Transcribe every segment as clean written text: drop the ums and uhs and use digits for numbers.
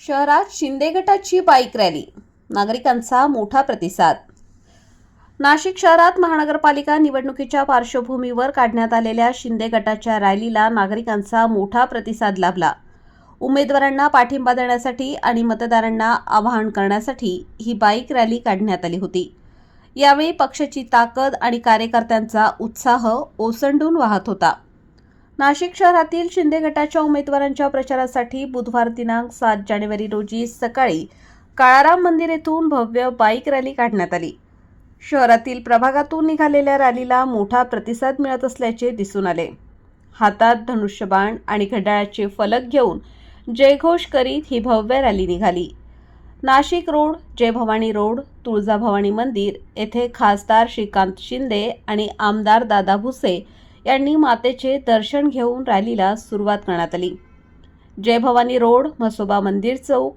शहरात शिंदे गटाची bike rally, नागरिकांचा मोठा प्रतिसाद। नाशिक शहरात महानगरपालिका निवडणुकीच्या पार्श्वभूमीवर काढण्यात आलेल्या शिंदे गटाच्या रॅलीला नागरिकांचा मोठा प्रतिसाद लाभला। उमेदवारांना पाठिंबा देण्यासाठी आणि मतदारांना आवाहन करण्यासाठी ही बाईक रॅली काढण्यात आली होती। यावेळी पक्षाची ताकद आणि कार्यकर्त्यांचा उत्साह ओसंडून वाहत होता। नाशिक शहरातील शिंदे गटाच्या उमेदवारांच्या प्रचारासाठी बुधवार दिनांक 7 जानेवारी रोजी सकाळी काळाराम मंदिर येथून भव्य बाईक रॅली काढण्यात आली। शहरातील प्रभागातून निघालेल्या रॅलीला मोठा प्रतिसाद मिळत असल्याचे दिसून आले। हातात धनुष्यबाण आणि घड्याळाचे फलक घेऊन जयघोष करीत ही भव्य रॅली निघाली। नाशिक रोड, जय भवानी रोड, तुळजाभवानी मंदिर येथे खासदार श्रीकांत शिंदे आणि आमदार दादा भुसे यांनी मातेचे दर्शन घेऊन रॅलीला सुरुवात करण्यात आली। जय भवानी रोड, म्हसोबा मंदिर चौक,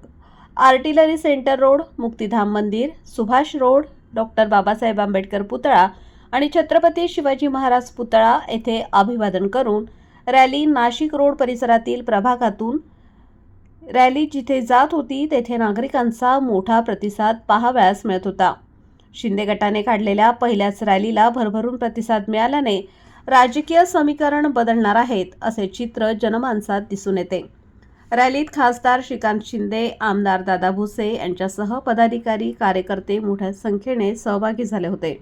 आर्टिलरी सेंटर रोड, मुक्तिधाम मंदिर, सुभाष रोड, डॉक्टर बाबासाहेब आंबेडकर पुतळा आणि छत्रपती शिवाजी महाराज पुतळा येथे अभिवादन करून रॅली नाशिक रोड परिसरातील प्रभागातून रॅली जिथे जात होती तेथे नागरिकांचा मोठा प्रतिसाद पाहावयास मिळत होता। शिंदे गटाने काढलेल्या पहिल्याच रॅलीला भरभरून प्रतिसाद मिळाल्याने राजकीय समीकरण बदलणार आहेत असे चित्र जनमानसात दिसून येते। रॅलीत खासदार श्रीकांत शिंदे, आमदार दादा भुसे यांच्यासह पदाधिकारी, कार्यकर्ते मोठ्या संख्येने सहभागी झाले होते।